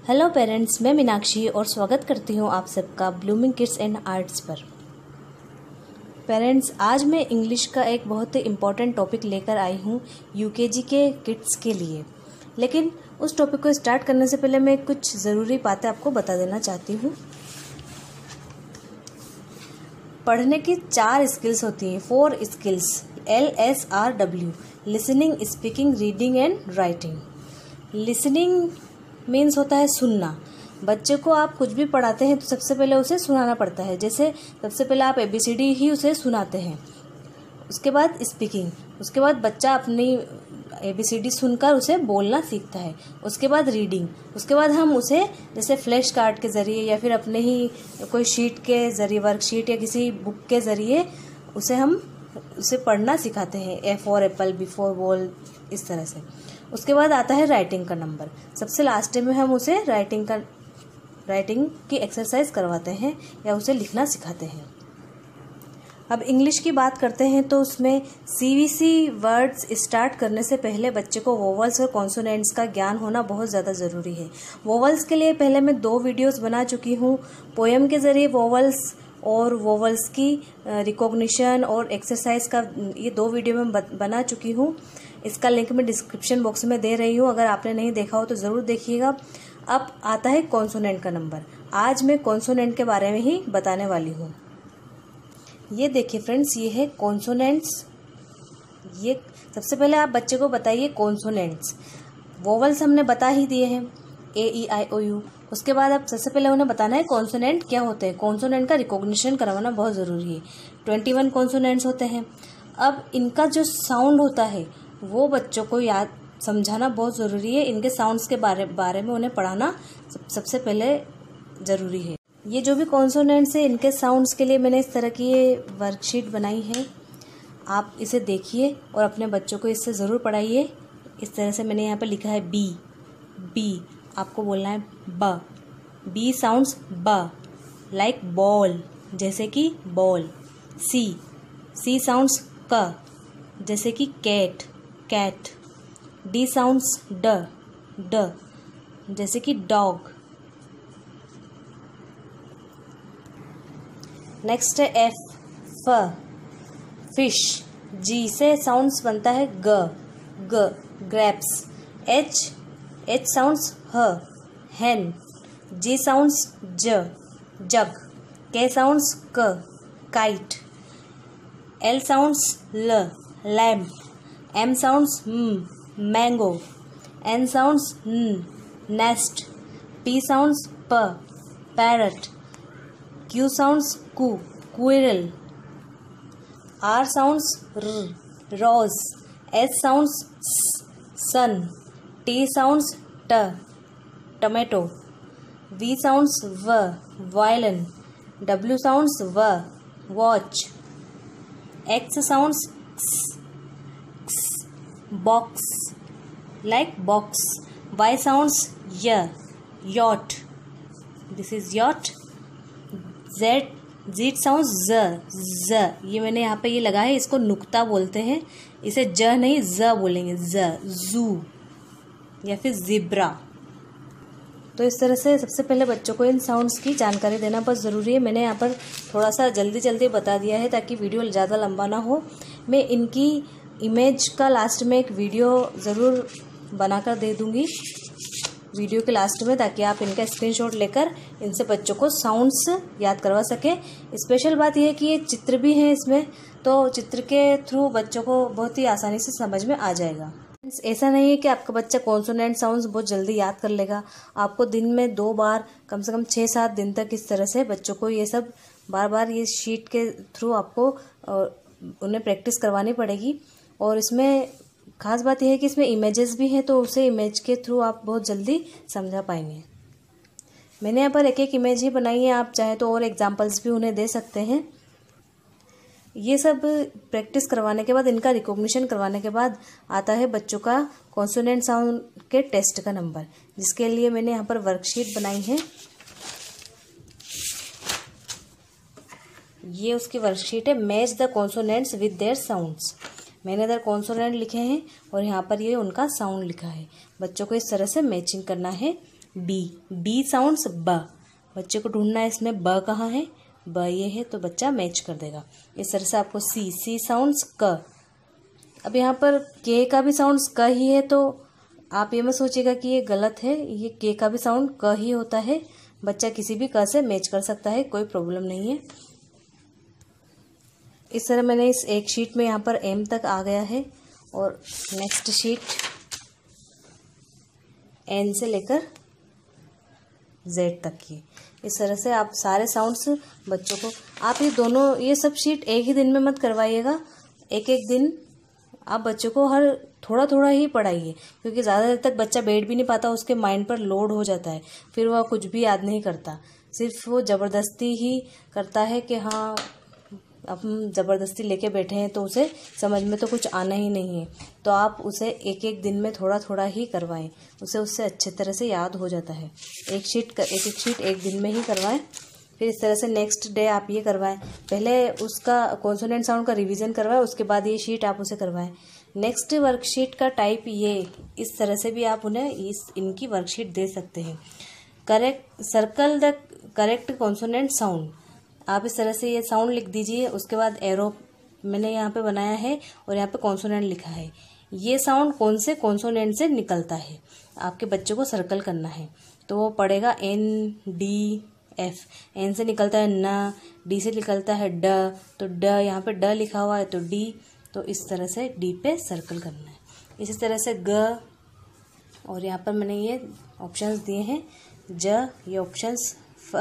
Hello parents, मैं मीनाक्षी और स्वागत करती हूँ आप सबका ब्लूमिंग किड्स एंड आर्ट्स पर। पेरेंट्स, आज मैं इंग्लिश का एक बहुत ही इम्पॉर्टेंट टॉपिक लेकर आई हूँ यूकेजी के किड्स के लिए। लेकिन उस टॉपिक को स्टार्ट करने से पहले मैं कुछ ज़रूरी बातें आपको बता देना चाहती हूँ। पढ़ने की 4 स्किल्स होती हैं, 4 skills, LSRW: listening, speaking, reading and writing. Listening means होता है सुनना। बच्चे को आप कुछ भी पढ़ाते हैं तो सबसे पहले उसे सुनाना पड़ता है। जैसे सबसे पहले आप ABCD ही उसे सुनाते हैं। उसके बाद स्पीकिंग, उसके बाद बच्चा अपनी ABCD सुनकर उसे बोलना सीखता है। उसके बाद रीडिंग, उसके बाद हम उसे जैसे फ्लैश कार्ड के ज़रिए या फिर अपने ही कोई शीट के ज़रिए, वर्कशीट या किसी बुक के ज़रिए उसे पढ़ना सिखाते हैं। A for Apple, B for ball, इस तरह से। उसके बाद आता है राइटिंग का नंबर। सबसे लास्ट में हम उसे राइटिंग की एक्सरसाइज करवाते हैं या उसे लिखना सिखाते हैं। अब इंग्लिश की बात करते हैं तो उसमें CVC वर्ड्स स्टार्ट करने से पहले बच्चे को वोवल्स और कॉन्सोनेंट्स का ज्ञान होना बहुत ज़्यादा ज़रूरी है। वोवल्स के लिए पहले मैं 2 वीडियोस बना चुकी हूँ। पोएम के ज़रिए वोवल्स और वोवल्स की रिकॉग्निशन और एक्सरसाइज का ये 2 वीडियो में बना चुकी हूँ। इसका लिंक मैं डिस्क्रिप्शन बॉक्स में दे रही हूँ, अगर आपने नहीं देखा हो तो ज़रूर देखिएगा। अब आता है कॉन्सोनेंट का नंबर। आज मैं कॉन्सोनेंट के बारे में ही बताने वाली हूँ। ये देखिए फ्रेंड्स, ये है कॉन्सोनेंट्स। ये सबसे पहले आप बच्चे को बताइए कॉन्सोनेंट्स। वोवल्स हमने बता ही दिए हैं, AEIOU। उसके बाद अब सबसे पहले उन्हें बताना है कॉन्सोनेंट क्या होते हैं। कॉन्सोनेंट का रिकॉग्निशन करवाना बहुत ज़रूरी है। 21 कॉन्सोनेंट्स होते हैं। अब इनका जो साउंड होता है वो बच्चों को याद समझाना बहुत ज़रूरी है। इनके साउंड्स के बारे में उन्हें पढ़ाना सबसे पहले ज़रूरी है। ये जो भी कॉन्सोनेंट्स है, इनके साउंड्स के लिए मैंने इस तरह की ये वर्कशीट बनाई है। आप इसे देखिए और अपने बच्चों को इससे ज़रूर पढ़ाइए। इस तरह से मैंने यहाँ पर लिखा है बी, आपको बोलना है ब। बी साउंड्स ब, लाइक बॉल, जैसे कि बॉल। सी साउंड्स क, जैसे कि कैट। डी साउंड्स ड, जैसे कि डॉग। नेक्स्ट है F, फिश। जी से साउंड्स बनता है ग, ग्रेप्स। H साउंड्स ह, hen। G साउंड्स जग। K साउंड्स क, काइट। L साउंड्स ल, lamp. M sounds mango. N sounds nest. P sounds प, पैरट। Q साउंड्स कू, क्विरल। R साउंड्स र, रोज। S sounds सन। T sounds ट, tomato. V sounds व, violin. W sounds व, watch. X sounds box, like box. Y sounds yacht, this is yacht। Z sounds ज, ये मैंने यहाँ पे ये लगा है, इसको नुक्ता बोलते हैं। इसे ज नहीं ज बोलेंगे, जू या फिर जिब्रा। तो इस तरह से सबसे पहले बच्चों को इन साउंड्स की जानकारी देना बहुत ज़रूरी है। मैंने यहाँ पर थोड़ा सा जल्दी बता दिया है ताकि वीडियो ज़्यादा लंबा ना हो। मैं इनकी इमेज का लास्ट में एक वीडियो ज़रूर बनाकर दे दूँगी वीडियो के लास्ट में, ताकि आप इनका स्क्रीनशॉट लेकर इनसे बच्चों को साउंड्स याद करवा सकें। स्पेशल बात यह है कि ये चित्र भी हैं इसमें, तो चित्र के थ्रू बच्चों को बहुत ही आसानी से समझ में आ जाएगा। ऐसा नहीं है कि आपका बच्चा कॉन्सोनेंट साउंड्स बहुत जल्दी याद कर लेगा। आपको दिन में 2 बार, कम से कम 6-7 दिन तक इस तरह से बच्चों को ये सब बार ये शीट के थ्रू आपको उन्हें प्रैक्टिस करवानी पड़ेगी। और इसमें खास बात यह है कि इसमें इमेजेस भी हैं, तो उसे इमेज के थ्रू आप बहुत जल्दी समझा पाएंगे। मैंने यहाँ पर एक इमेज ही बनाई है, आप चाहे तो और एग्जाम्पल्स भी उन्हें दे सकते हैं। ये सब प्रैक्टिस करवाने के बाद, इनका रिकॉग्निशन करवाने के बाद आता है बच्चों का कॉन्सोनेंट साउंड के टेस्ट का नंबर, जिसके लिए मैंने यहाँ पर वर्कशीट बनाई है। ये उसकी वर्कशीट है, match the consonants with their sounds. मैंने इधर कॉन्सोनेंट लिखे हैं और यहाँ पर ये उनका साउंड लिखा है। बच्चों को इस तरह से मैचिंग करना है डी साउंड्स ब, बच्चे को ढूंढना है इसमें ब कहाँ है, ब ये है तो बच्चा मैच कर देगा। इस तरह से आपको सी साउंड्स क। अब यहाँ पर के का भी साउंड्स क ही है, तो आप ये मत सोचिएगा कि ये गलत है, ये के का भी साउंड क ही होता है। बच्चा किसी भी क से मैच कर सकता है, कोई प्रॉब्लम नहीं है। इस तरह मैंने इस एक शीट में यहाँ पर एम तक आ गया है और नेक्स्ट शीट एन से लेकर जेड तक की। इस तरह से आप सारे साउंड्स बच्चों को, आप ये सब शीट एक ही दिन में मत करवाइएगा, एक एक दिन आप बच्चों को हर थोड़ा थोड़ा ही पढ़ाइए, क्योंकि ज़्यादा देर तक बच्चा बैठ भी नहीं पाता, उसके माइंड पर लोड हो जाता है, फिर वह कुछ भी याद नहीं करता, सिर्फ वो ज़बरदस्ती ही करता है कि हाँ अब हम ज़बरदस्ती लेके बैठे हैं तो उसे समझ में तो कुछ आना ही नहीं है। तो आप उसे एक एक दिन में थोड़ा थोड़ा ही करवाएं, उससे अच्छे तरह से याद हो जाता है। एक एक शीट एक दिन में ही करवाएं। फिर इस तरह से नेक्स्ट डे आप ये करवाएं, पहले उसका कॉन्सोनेंट साउंड का रिवीजन करवाएं, उसके बाद ये शीट आप उसे करवाएं। नेक्स्ट वर्कशीट का टाइप ये, इस तरह से भी आप उन्हें इनकी वर्कशीट दे सकते हैं। Circle the correct consonant sound, आप इस तरह से ये साउंड लिख दीजिए, उसके बाद एरो मैंने यहाँ पे बनाया है और यहाँ पे कॉन्सोनेंट लिखा है। ये साउंड कौन से कॉन्सोनेंट से निकलता है आपके बच्चों को सर्कल करना है, तो वो पढ़ेगा एन डी एफ। एन से निकलता है न, डी से निकलता है ड, तो ड यहाँ पे ड लिखा हुआ है तो डी, तो इस तरह से डी पे सर्कल करना है। इसी तरह से ग, और यहाँ पर मैंने ये ऑप्शंस दिए हैं, ज ये ऑप्शंस, फ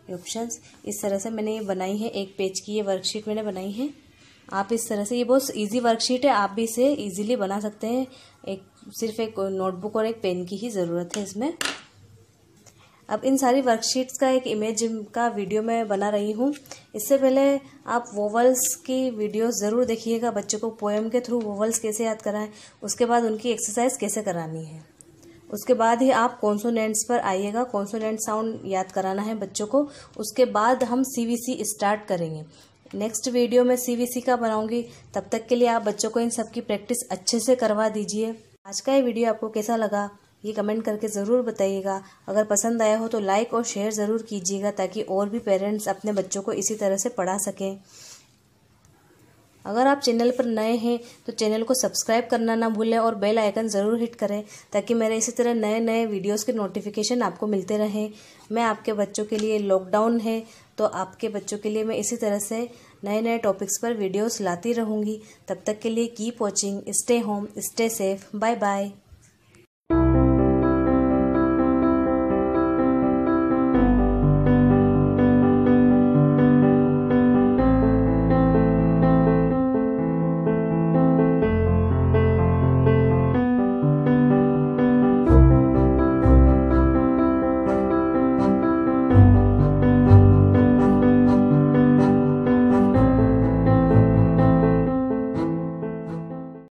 ये ऑप्शंस। इस तरह से मैंने ये बनाई है, एक पेज की ये वर्कशीट मैंने बनाई है। आप इस तरह से, ये बहुत इजी वर्कशीट है, आप भी इसे इजीली बना सकते हैं। सिर्फ एक नोटबुक और एक पेन की ही ज़रूरत है इसमें। अब इन सारी वर्कशीट्स का एक इमेज का वीडियो मैं बना रही हूँ। इससे पहले आप वोवल्स की वीडियो ज़रूर देखिएगा, बच्चों को पोएम के थ्रू वोवल्स कैसे याद कराएं, उसके बाद उनकी एक्सरसाइज कैसे करानी है, उसके बाद ही आप कॉन्सोनेंट्स पर आइएगा। कॉन्सोनेंट साउंड याद कराना है बच्चों को, उसके बाद हम CVC स्टार्ट करेंगे। नेक्स्ट वीडियो में CVC का बनाऊंगी, तब तक के लिए आप बच्चों को इन सब की प्रैक्टिस अच्छे से करवा दीजिए। आज का ये वीडियो आपको कैसा लगा ये कमेंट करके ज़रूर बताइएगा। अगर पसंद आया हो तो लाइक और शेयर ज़रूर कीजिएगा, ताकि और भी पेरेंट्स अपने बच्चों को इसी तरह से पढ़ा सकें। अगर आप चैनल पर नए हैं तो चैनल को सब्सक्राइब करना ना भूलें और बेल आइकन ज़रूर हिट करें, ताकि मेरे इसी तरह नए नए वीडियोस के नोटिफिकेशन आपको मिलते रहें। मैं आपके बच्चों के लिए, लॉकडाउन है तो आपके बच्चों के लिए मैं इसी तरह से नए नए टॉपिक्स पर वीडियोस लाती रहूँगी। तब तक के लिए keep watching, stay home, stay safe, bye bye.